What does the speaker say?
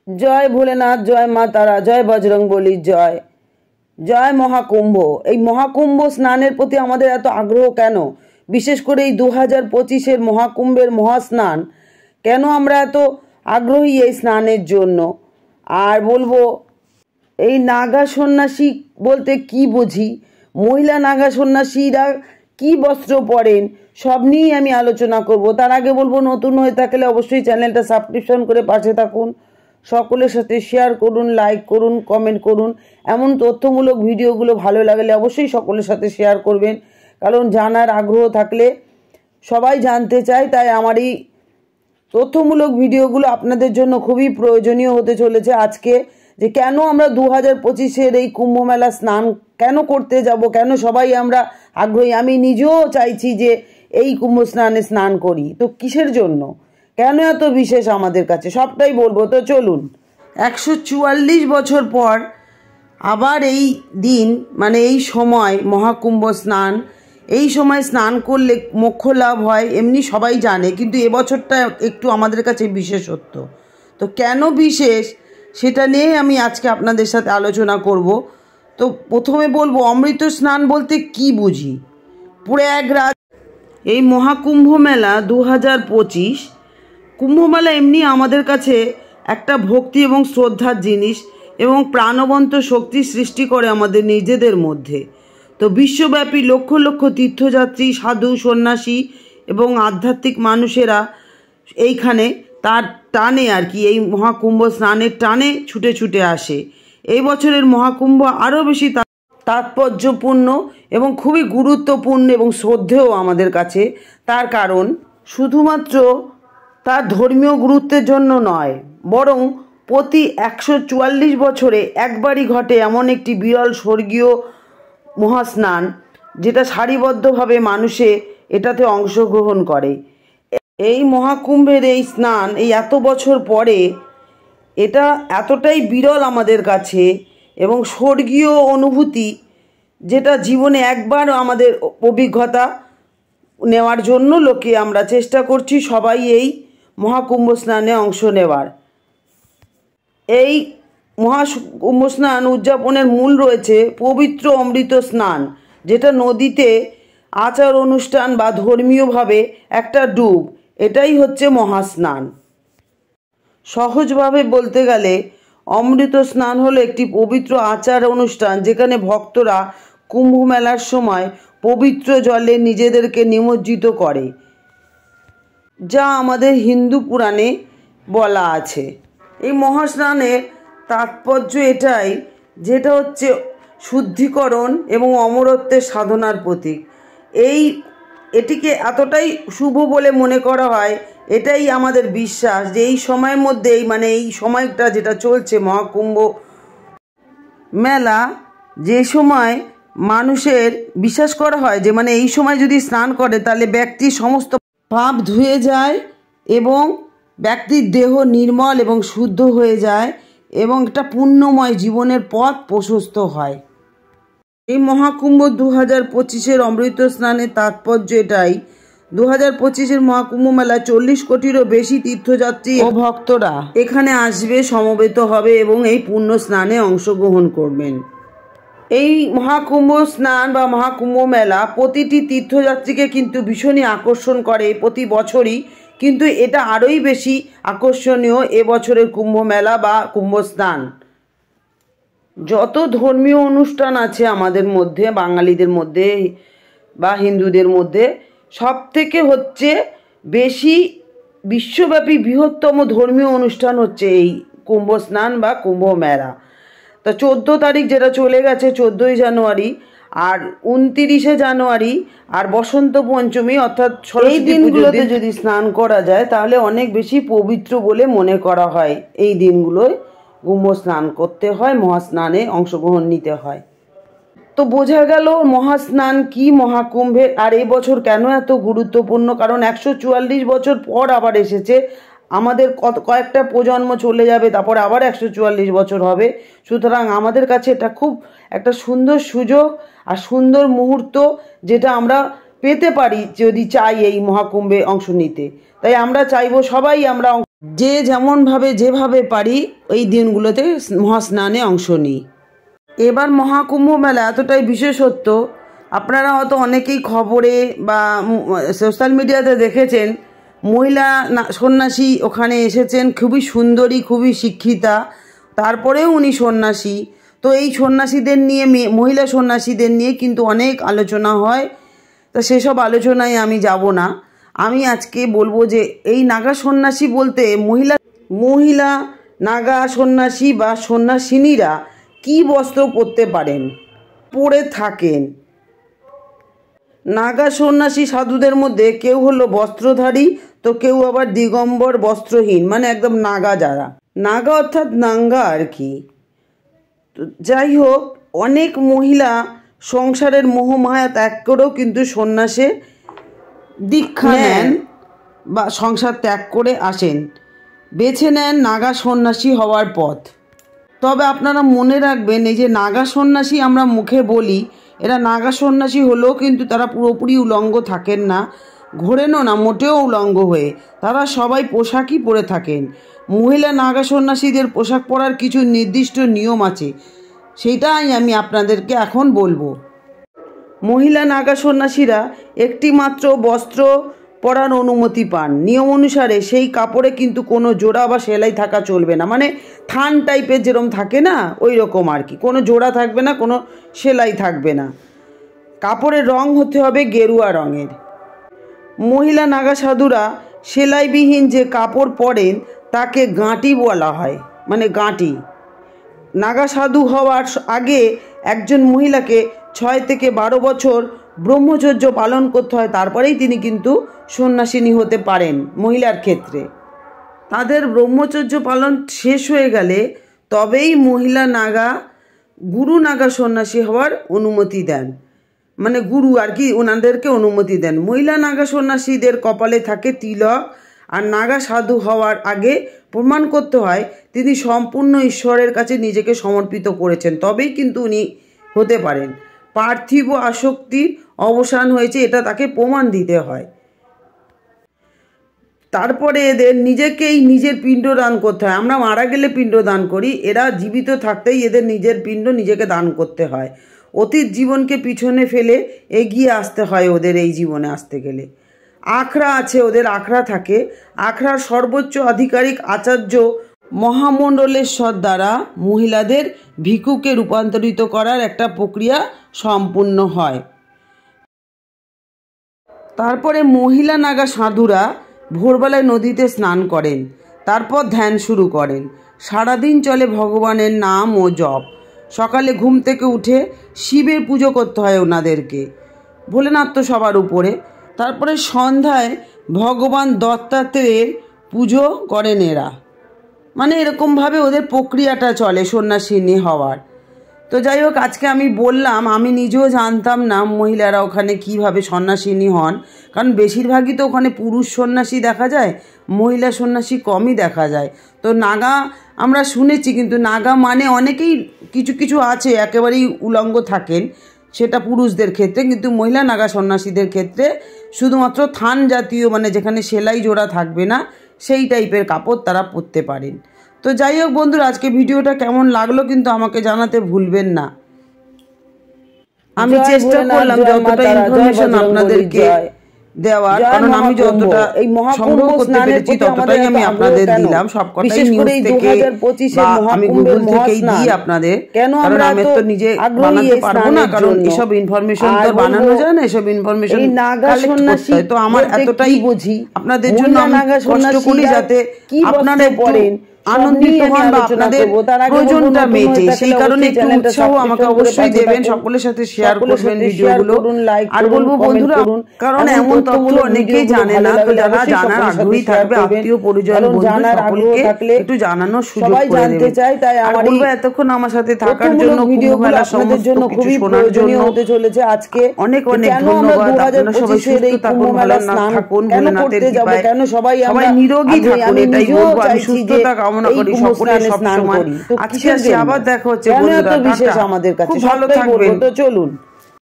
জয় ভোলেনাথ, জয় মা তারা, জয় বজরংবলী, জয় জয় মহাকুম্ভ। এই মহাকুম্ভ স্নানের প্রতি আমাদের এত আগ্রহ কেন? বিশেষ করে এই 2025-এর মহাকুম্ভের মহাস্নান কেন আমরা এত আগ্রহী এই স্নানের জন্য? আর বলবো এই নাগা সন্ন্যাসী বলতে কি বুঝি, মহিলা নাগা সন্ন্যাসীরা কি বস্ত্র পরেন, সব নিয়েই আমি আলোচনা করব। তার আগে বলবো, নতুন হয়ে থাকলে অবশ্যই চ্যানেলটা সাবস্ক্রিপশন করে পাশে থাকুন, সকলের সাথে শেয়ার করুন, লাইক করুন, কমেন্ট করুন। এমন তথ্যমূলক ভিডিওগুলো ভালো লাগলে অবশ্যই সকলের সাথে শেয়ার করবেন, কারণ জানার আগ্রহ থাকলে সবাই জানতে চায়। তাই আমার এই তথ্যমূলক ভিডিওগুলো আপনাদের জন্য খুবই প্রয়োজনীয় হতে চলেছে আজকে। যে কেন আমরা 2025-এর এই কুম্ভ মেলা স্নান কেন করতে যাব, কেন সবাই আমরা আগ্রহী, আমি নিজেও চাইছি যে এই কুম্ভ স্নানে স্নান করি। তো কিসের জন্য, কেন এত বিশেষ আমাদের কাছে, সবটাই বলবো। তো চলুন। 144 বছর পর আবার এই দিন, মানে এই সময় মহাকুম্ভ স্নান, এই সময় স্নান করলে মোক্ষ লাভ হয় এমনি সবাই জানে, কিন্তু এবছরটা একটু আমাদের কাছে বিশেষত্ব। তো কেন বিশেষ সেটা নিয়ে আমি আজকে আপনাদের সাথে আলোচনা করব। তো প্রথমে বলবো, অমৃত স্নান বলতে কি বুঝি। প্রয়াগরাজ এই মহাকুম্ভ মেলা 2025, কুম্ভমেলা এমনি আমাদের কাছে একটা ভক্তি এবং শ্রদ্ধার জিনিস এবং প্রাণবন্ত শক্তি সৃষ্টি করে আমাদের নিজেদের মধ্যে। তো বিশ্বব্যাপী লক্ষ লক্ষ তীর্থযাত্রী, সাধু, সন্ন্যাসী এবং আধ্যাত্মিক মানুষেরা এইখানে তার টানে আর কি, এই মহাকুম্ভ স্নানের টানে ছুটে ছুটে আসে। এই বছরের মহাকুম্ভ আরও বেশি তাৎপর্যপূর্ণ এবং খুবই গুরুত্বপূর্ণ এবং শ্রদ্ধেয় আমাদের কাছে। তার কারণ শুধুমাত্র তার ধর্মীয় গুরুত্বের জন্য নয়, বরং প্রতি 144 বছরে একবারই ঘটে এমন একটি বিরল স্বর্গীয় মহাস্নান, যেটা সারিবদ্ধভাবে মানুষে এটাতে অংশগ্রহণ করে। এই মহাকুম্ভের এই স্নান এই এত বছর পরে এটা এতটাই বিরল আমাদের কাছে এবং স্বর্গীয় অনুভূতি, যেটা জীবনে একবার আমাদের অভিজ্ঞতা নেওয়ার জন্য লোকে আমরা চেষ্টা করছি সবাই এই মহাকুম্ভ স্নানে অংশ নেওয়ার। এই মহাকুম্ভ স্নান উদযাপনের মূল রয়েছে পবিত্র অমৃত স্নান, যেটা নদীতে আচার অনুষ্ঠান বা ধর্মীয়ভাবে একটা ডুব, এটাই হচ্ছে মহাস্নান। সহজভাবে বলতে গেলে অমৃত স্নান হলো একটি পবিত্র আচার অনুষ্ঠান, যেখানে ভক্তরা কুম্ভ মেলার সময় পবিত্র জলে নিজেদেরকে নিমজ্জিত করে, যা আমাদের হিন্দু পুরাণে বলা আছে। এই মহাস্নানের তাৎপর্য এটাই, যেটা হচ্ছে শুদ্ধিকরণ এবং অমরত্বের সাধনার প্রতীক। এটিকে এতটাই শুভ বলে মনে করা হয়, এটাই আমাদের বিশ্বাস যে এই সময়ের মধ্যেই, মানে এই সময়টা যেটা চলছে মহাকুম্ভ মেলা, যে সময় মানুষের বিশ্বাস করা হয় যে মানে এই সময় যদি স্নান করে তাহলে ব্যক্তির সমস্ত পাপ ধুয়ে যায় এবং ব্যক্তির দেহ নির্মল এবং শুদ্ধ হয়ে যায় এবং একটা পুণ্যময় জীবনের পথ প্রশস্ত হয়। এই মহাকুম্ভ 2025-এর অমৃত স্নানের তাৎপর্য এটাই। 2025-এর মহাকুম্ভ মেলায় 40 কোটিরও বেশি তীর্থযাত্রী ও ভক্তরা এখানে আসবে, সমবেত হবে এবং এই পুণ্য স্নানে অংশগ্রহণ করবেন। এই মহাকুম্ভ স্নান বা মহাকুম্ভ মেলা প্রতিটি তীর্থযাত্রীকে কিন্তু ভীষণই আকর্ষণ করে প্রতি বছরই, কিন্তু এটা আরোই বেশি আকর্ষণীয় এবছরের কুম্ভ মেলা বা কুম্ভ স্নান। যত ধর্মীয় অনুষ্ঠান আছে আমাদের মধ্যে, বাঙালিদের মধ্যে বা হিন্দুদের মধ্যে, সব থেকে হচ্ছে বেশি বিশ্বব্যাপী বৃহত্তম ধর্মীয় অনুষ্ঠান হচ্ছে এই কুম্ভ স্নান বা কুম্ভ মেলা। তো 14 তারিখ যেটা চলে গেছে 14ই জানুয়ারি, আর 29শে জানুয়ারি আর বসন্ত পঞ্চমী অর্থাৎ এই দিনগুলোতে যদি স্নান করা যায় তাহলে অনেক বেশি পবিত্র বলে মনে করা হয়। এই দিনগুলোয় কুম্ভ স্নান করতে হয়, মহাস্নানে অংশগ্রহণ নিতে হয়। তো বোঝা গেল মহাস্নান কি মহাকুম্ভের, আর এই বছর কেন এত গুরুত্বপূর্ণ। কারণ 144 বছর পর আবার এসেছে, আমাদের কয়েকটা প্রজন্ম চলে যাবে, তারপর আবার 144 বছর হবে। সুতরাং আমাদের কাছে এটা খুব একটা সুন্দর সুযোগ আর সুন্দর মুহূর্ত, যেটা আমরা পেতে পারি যদি চাই এই মহাকুম্ভে অংশ নিতে। তাই আমরা চাইবো সবাই আমরা যে যেমনভাবে যেভাবে পারি এই দিনগুলোতে মহাস্নানে অংশ নিই। এবার মহাকুম্ভ মেলা এতটাই বিশেষত্ব, আপনারা হয়তো অনেকেই খবরে বা সোশ্যাল মিডিয়াতে দেখেছেন, মহিলা সন্ন্যাসী ওখানে এসেছেন, খুবই সুন্দরী, খুবই শিক্ষিতা, তারপরেও উনি সন্ন্যাসী। তো এই সন্ন্যাসীদের নিয়ে, মহিলা সন্ন্যাসীদের নিয়ে কিন্তু অনেক আলোচনা হয়। তো সেসব আলোচনায় আমি যাব না। আমি আজকে বলবো যে এই নাগা সন্ন্যাসী বলতে মহিলা নাগা সন্ন্যাসী বা সন্ন্যাসিনীরা কি বস্ত্র পরতে পারেন, পরে থাকেন। নাগা সন্ন্যাসী সাধুদের মধ্যে কেউ হলো বস্ত্রধারী, তো কেউ আবার দিগম্বর বস্ত্রহীন, মানে একদম নাগা যারা। নাগা অর্থাৎ নাঙ্গা আর কি। তো যাই হোক, অনেক মহিলা সংসারের মোহমায়া ত্যাগ করেও কিন্তু সন্ন্যাসে দীক্ষা নেন বা সংসার ত্যাগ করে আসেন, বেছে নেন নাগা সন্ন্যাসী হওয়ার পথ। তবে আপনারা মনে রাখবেন, এই যে নাগা সন্ন্যাসী আমরা মুখে বলি, এরা নাগা সন্ন্যাসী হলেও কিন্তু তারা পুরোপুরি উলঙ্গ থাকেন না, ঘোরেনও না মোটেও উলঙ্গ হয়ে। তারা সবাই পোশাকই পরে থাকেন। মহিলা নাগা সন্ন্যাসীদের পোশাক পরার কিছু নির্দিষ্ট নিয়ম আছে, সেটাই আমি আপনাদেরকে এখন বলবো। মহিলা নাগা সন্ন্যাসীরা একটি মাত্র বস্ত্র পরার অনুমতি পান। নিয়ম অনুসারে সেই কাপড়ে কিন্তু কোনো জোড়া বা সেলাই থাকা চলবে না, মানে থান টাইপের যেরকম থাকে না, ওই রকম আর কি। কোনো জোড়া থাকবে না, কোনো সেলাই থাকবে না। কাপড়ের রং হতে হবে গেরুয়া রঙের। মহিলা নাগা সাধুরা সেলাইবিহীন যে কাপড় পরেন তাকে গাঁটি বলা হয়, মানে গাঁটি। নাগা সাধু হওয়ার আগে একজন মহিলাকে 6 থেকে 12 বছর ব্রহ্মচর্য পালন করতে হয়, তারপরেই তিনি কিন্তু সন্ন্যাসিনী হতে পারেন মহিলার ক্ষেত্রে। তাদের ব্রহ্মচর্য পালন শেষ হয়ে গেলে তবেই মহিলা নাগা গুরু নাগা সন্ন্যাসী হওয়ার অনুমতি দেন, মানে গুরু আর কি ওনাদেরকে অনুমতি দেন। মহিলা নাগা সন্ন্যাসীদের কপালে থাকে তিলক, আর নাগা সাধু হওয়ার আগে প্রমাণ করতে হয় তিনি সম্পূর্ণ ঈশ্বরের কাছে নিজেকে সমর্পিত করেছেন, তবেই কিন্তু উনি হতে পারেন। পার্থিব আসক্তির অবসান হয়েছে, এটা তাকে প্রমাণ দিতে হয়। তারপরে এদের নিজেকেই নিজের পিণ্ড দান করতে হয়। আমরা মারা গেলে পিণ্ড দান করি, এরা জীবিত থাকতেই এদের নিজের পিণ্ড নিজেকে দান করতে হয়। অতীত জীবনকে পিছনে ফেলে এগিয়ে আসতে হয় ওদের এই জীবনে আসতে গেলে। আখড়া আছে, ওদের আখড়া থাকে। আখড়ার সর্বোচ্চ আধিকারিক আচার্য মহামণ্ডলেশ্বর দ্বারা মহিলাদের ভিক্ষুকে রূপান্তরিত করার একটা প্রক্রিয়া সম্পূর্ণ হয়। তারপরে মহিলা নাগা সাধুরা ভোরবেলায় নদীতে স্নান করেন, তারপর ধ্যান শুরু করেন। সারাদিন চলে ভগবানের নাম ও জপ। সকালে ঘুম থেকে উঠে শিবের পুজো করতে হয় ওনাদেরকে, ভোলেনাথ তো সবার উপরে। তারপরে সন্ধ্যায় ভগবান দত্তাত্রেয়ের পুজো করেন এরা, মানে এরকমভাবে ওদের প্রক্রিয়াটা চলে সন্ন্যাসিনী হওয়ার। তো যাই হোক, আজকে আমি বললাম, আমি নিজেও জানতাম না মহিলারা ওখানে কিভাবে সন্ন্যাসিনী হন, কারণ বেশিরভাগই তো ওখানে পুরুষ সন্ন্যাসী দেখা যায়, মহিলা সন্ন্যাসী কমই দেখা যায়। তো নাগা আমরা শুনেছি, কিন্তু নাগা মানে অনেকেই কিছু কিছু আছে একেবারেই উলঙ্গ থাকেন, সেটা পুরুষদের ক্ষেত্রে। কিন্তু মহিলা নাগা সন্ন্যাসীদের ক্ষেত্রে শুধুমাত্র থান জাতীয়, মানে যেখানে সেলাই জোড়া থাকবে না, সেই টাইপের কাপড় তারা পরতে পারেন। তো যাই হোক বন্ধুরা, আজকে ভিডিওটা কেমন লাগলো কিন্তু আমাকে জানাতে ভুলবেন না। আমি চেষ্টা করলাম যতটা ইনফরমেশন আপনাদেরকে দেওয়ার, কারণ আমি যতটা সংগ্রহ করতে পেরেছি ততটাই আমি আপনাদের দিলাম। সবকটাই নিউজ থেকে বা আমি গুগল থেকেই দিই আপনাদের, কারণ আমি তো নিজে বানাতে পারবো না, কারণ এসব ইনফরমেশন তো বানানো যায় না, এসব ইনফরমেশন কালেক্ট করতে হয়। তো আমার এতটাই বুঝি আপনাদের জন্য আমি কষ্ট করি যাতে আপনারা পড়েন, আনন্দিত হন বা আপনাদের প্রয়োজনটা মেটে, সেই কারণে একটু উৎসাহ আমাকে অবশ্যই দেবেন, সকলের সাথে শেয়ার করবেন ভিডিওগুলো। আর বলবো বন্ধুরা, কারণ এমন তথ্য অনেকেই জানে না, তো যারা জানার আগ্রহী থাকবে, আত্মীয় পরিজন বন্ধু সকলকে একটু জানানোর সুযোগ করে দেবেন। আর বলবো এতক্ষণ আমার সাথে থাকার জন্য, কুম্ভ মেলার সমস্ত কিছু শোনার জন্য অনেক অনেক ধন্যবাদ। আপনারা সবাই সুস্থ থাকুন, ভালো থাকুন, ভোলেনাথের কৃপায় সবাই নিরোগী থাকুন, এটাই বলবো। আমি সুস্থতা কামনা করি সকলের সবসময়। আজকে আবার দেখা হচ্ছে বন্ধুরা, বিশেষ আমাদের কাছে খুব ভালো থাকবেন। তো চলুন।